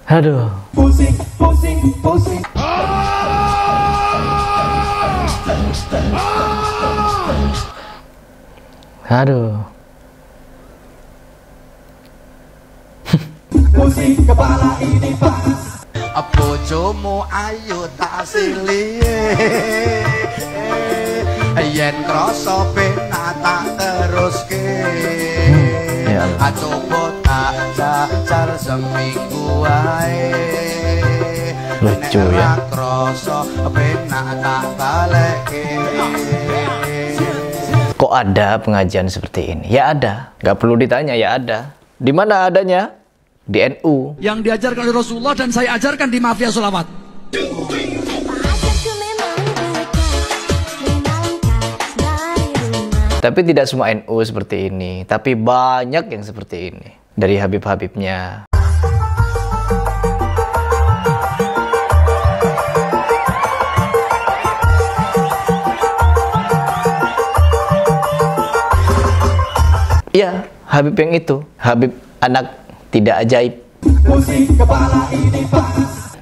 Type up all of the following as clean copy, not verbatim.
Aduh. Pusing, pusing, pusing. Aduh. Pusing kepala ini panas. Bojomu ayu tak silih yen krasa penak tak teruske coba tak jajar seminggu wae lucu ya krasa penak tak balekke. Kok ada pengajian seperti ini? Ya ada, nggak perlu ditanya, ya ada. Di mana adanya? Di NU. Yang diajarkan oleh Rasulullah dan saya ajarkan di Mafia Sholawat. Tapi tidak semua NU seperti ini, tapi banyak yang seperti ini. Dari Habib-Habibnya. Ya, Habib yang itu, Habib anak tidak ajaib.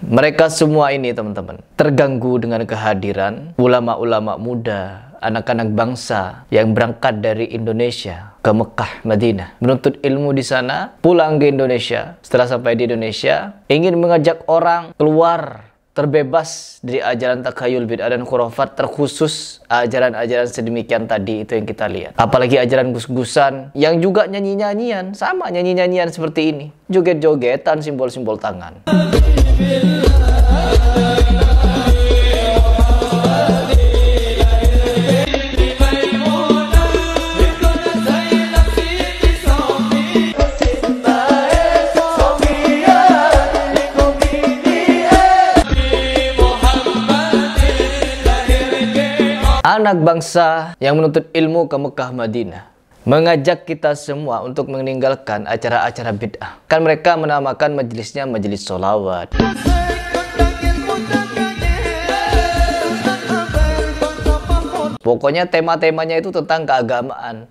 Mereka semua ini teman-teman terganggu dengan kehadiran ulama-ulama muda, anak-anak bangsa yang berangkat dari Indonesia ke Mekah, Madinah, menuntut ilmu di sana, pulang ke Indonesia. Setelah sampai di Indonesia, ingin mengajak orang keluar, terbebas dari ajaran takhayul, bid'ah dan khurafat, terkhusus ajaran-ajaran sedemikian tadi itu yang kita lihat. Apalagi ajaran gus-gusan yang juga nyanyi-nyanyian, sama nyanyi-nyanyian seperti ini, joget-jogetan, simbol-simbol tangan. Anak bangsa yang menuntut ilmu ke Mekah Madinah mengajak kita semua untuk meninggalkan acara-acara bid'ah. Kan mereka menamakan majelisnya majelis sholawat. Pokoknya tema-temanya itu tentang keagamaan.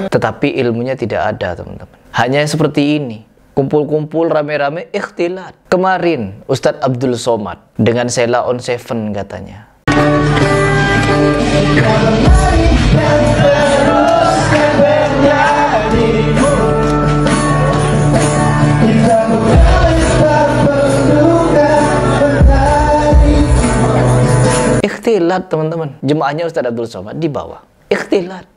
Tetapi ilmunya tidak ada teman-teman. Hanya seperti ini. Kumpul-kumpul rame-rame ikhtilat. Kemarin Ustadz Abdul Somad dengan Sheila on Seven katanya. Ikhtilat teman-teman. Jemaahnya Ustadz Abdul Somad di bawah. Ikhtilat.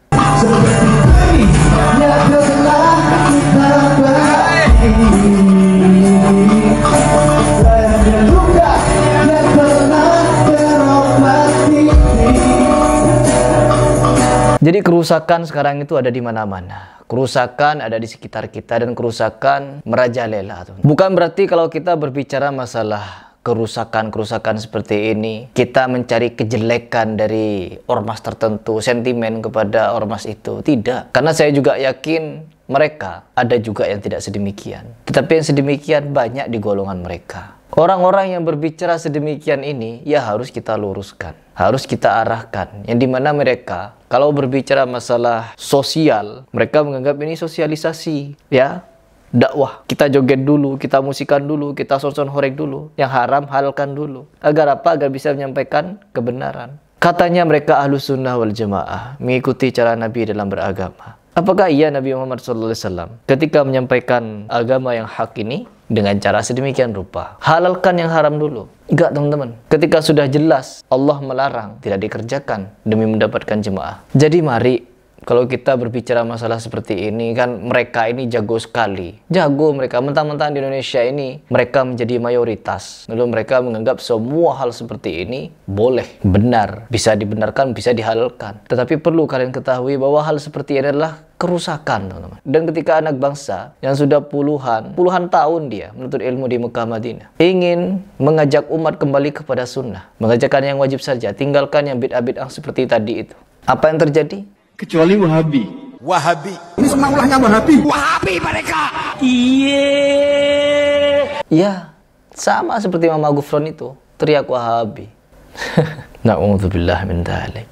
Jadi kerusakan sekarang itu ada di mana-mana. Kerusakan ada di sekitar kita dan kerusakan merajalela. Bukan berarti kalau kita berbicara masalah kerusakan-kerusakan seperti ini, kita mencari kejelekan dari ormas tertentu, sentimen kepada ormas itu. Tidak. Karena saya juga yakin mereka ada juga yang tidak sedemikian. Tetapi yang sedemikian banyak di golongan mereka. Orang-orang yang berbicara sedemikian ini, ya harus kita luruskan. Harus kita arahkan. Yang dimana mereka, kalau berbicara masalah sosial, mereka menganggap ini sosialisasi. Ya, dakwah, kita joget dulu, kita musikan dulu, kita sonson horeg dulu, yang haram halalkan dulu. Agar apa? Agar bisa menyampaikan kebenaran. Katanya mereka ahlus sunnah wal jamaah, mengikuti cara Nabi dalam beragama. Apakah iya Nabi Muhammad SAW ketika menyampaikan agama yang hak ini dengan cara sedemikian rupa? Halalkan yang haram dulu. Enggak teman-teman. Ketika sudah jelas Allah melarang, tidak dikerjakan demi mendapatkan jemaah. Jadi mari, kalau kita berbicara masalah seperti ini, kan mereka ini jago sekali. Jago mereka, mentang-mentang di Indonesia ini mereka menjadi mayoritas. Lalu mereka menganggap semua hal seperti ini boleh, benar, bisa dibenarkan, bisa dihalalkan. Tetapi perlu kalian ketahui bahwa hal seperti ini adalah kerusakan, teman-teman. Dan ketika anak bangsa yang sudah puluhan tahun dia menuntut ilmu di Mekah Madinah, ingin mengajak umat kembali kepada sunnah, mengajarkan yang wajib saja, tinggalkan yang bid'ah-bid'ah seperti tadi itu. Apa yang terjadi? Kecuali Wahabi. Wahabi. Ini semua ulahnya Wahabi. Wahabi mereka. Iya, Sama seperti Mama Gufron itu, teriak Wahabi. Na'udzubillah min dzalik.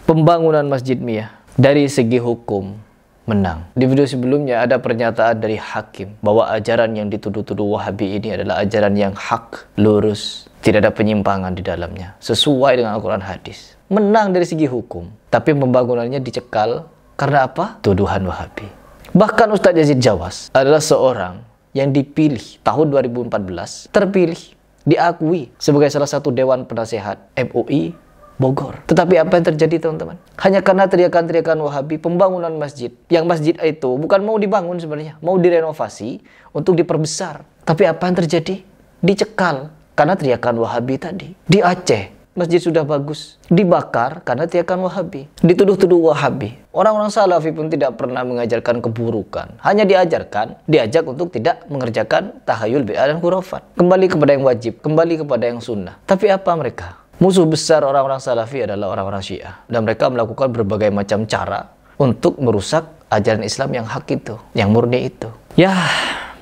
Pembangunan Masjid Miyah dari segi hukum menang. Di video sebelumnya ada pernyataan dari hakim bahwa ajaran yang dituduh-tuduh Wahabi ini adalah ajaran yang hak, lurus, tidak ada penyimpangan di dalamnya, sesuai dengan Al-Quran hadis. Menang dari segi hukum, tapi pembangunannya dicekal karena apa? Tuduhan Wahabi. Bahkan Ustadz Yazid Jawas adalah seorang yang dipilih tahun 2014, terpilih, diakui sebagai salah satu Dewan Penasehat MUI Bogor. Tetapi apa yang terjadi teman-teman? Hanya karena teriakan-teriakan Wahabi, pembangunan masjid, yang masjid itu bukan mau dibangun sebenarnya, mau direnovasi untuk diperbesar. Tapi apa yang terjadi? Dicekal karena teriakan Wahabi tadi. Di Aceh, masjid sudah bagus, dibakar karena teriakan Wahabi. Dituduh-tuduh Wahabi. Orang-orang Salafi pun tidak pernah mengajarkan keburukan. Hanya diajak untuk tidak mengerjakan tahayul, bid'ah dan khurafat. Kembali kepada yang wajib, kembali kepada yang sunnah. Tapi apa mereka? Musuh besar orang-orang Salafi adalah orang-orang Syiah. Dan mereka melakukan berbagai macam cara untuk merusak ajaran Islam yang hak itu, yang murni itu. Ya,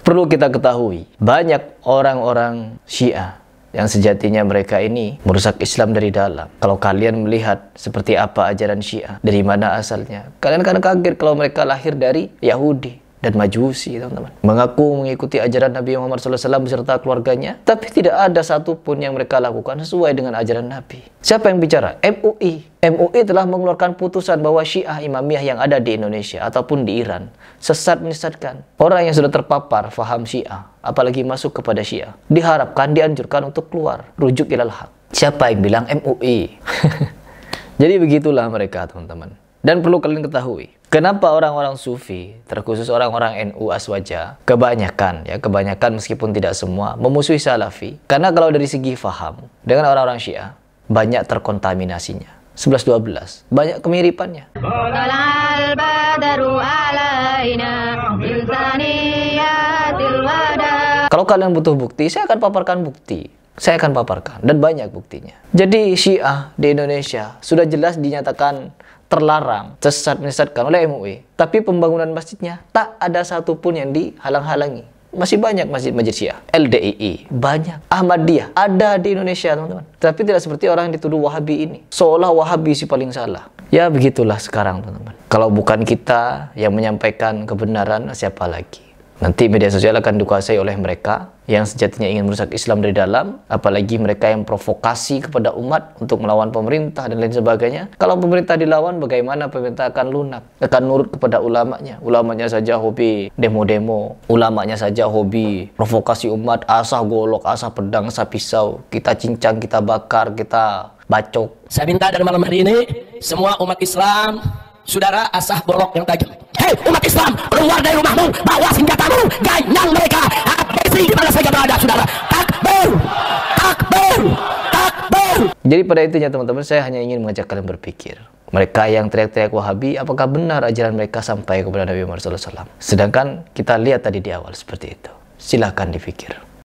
perlu kita ketahui, banyak orang-orang Syiah yang sejatinya mereka ini merusak Islam dari dalam. Kalau kalian melihat seperti apa ajaran Syiah, dari mana asalnya, kalian akan kaget kalau mereka lahir dari Yahudi dan Majusi, teman-teman. Mengaku mengikuti ajaran Nabi Muhammad SAW beserta keluarganya, tapi tidak ada satupun yang mereka lakukan sesuai dengan ajaran Nabi. Siapa yang bicara? MUI. MUI telah mengeluarkan putusan bahwa Syiah Imamiyah yang ada di Indonesia ataupun di Iran sesat menyesatkan. Orang yang sudah terpapar faham Syiah, apalagi masuk kepada Syiah, diharapkan, dianjurkan untuk keluar, rujuk ilal haq. Siapa yang bilang? MUI. Jadi begitulah mereka, teman-teman. Dan perlu kalian ketahui, kenapa orang-orang Sufi, terkhusus orang-orang NU Aswaja, kebanyakan meskipun tidak semua, memusuhi Salafi. Karena kalau dari segi faham, dengan orang-orang Syiah, banyak terkontaminasinya. 11-12, banyak kemiripannya. Kalau kalian butuh bukti, saya akan paparkan bukti. Saya akan paparkan, dan banyak buktinya. Jadi Syiah di Indonesia sudah jelas dinyatakan terlarang, sesat menyesatkan oleh MUI. Tapi pembangunan masjidnya tak ada satupun yang dihalang-halangi. Masih banyak masjid-masjid Syiah. LDII, banyak. Ahmadiyah, ada di Indonesia, teman-teman. Tapi tidak seperti orang yang dituduh Wahabi ini. Seolah Wahabi si paling salah. Ya begitulah sekarang, teman-teman. Kalau bukan kita yang menyampaikan kebenaran, siapa lagi? Nanti media sosial akan dikuasai oleh mereka yang sejatinya ingin merusak Islam dari dalam, apalagi mereka yang provokasi kepada umat untuk melawan pemerintah dan lain sebagainya. Kalau pemerintah dilawan, bagaimana pemerintah akan lunak? Akan nurut kepada ulamanya. Ulamanya saja hobi demo-demo, ulamanya saja hobi provokasi umat, asah golok, asah pedang, asah pisau, kita cincang, kita bakar, kita bacok. Saya minta dari malam hari ini, semua umat Islam, saudara, asah golok yang tajam. Hei umat Islam, keluar dari rumahmu, bawa senjatamu, ganyang mereka, habisi di mana saja berada, saudara. Takbir, takbir, takbir. Jadi pada intinya teman-teman, saya hanya ingin mengajak kalian berpikir. Mereka yang teriak-teriak Wahabi, apakah benar ajaran mereka sampai kepada Nabi Muhammad SAW? Sedangkan kita lihat tadi di awal seperti itu. Silahkan dipikir.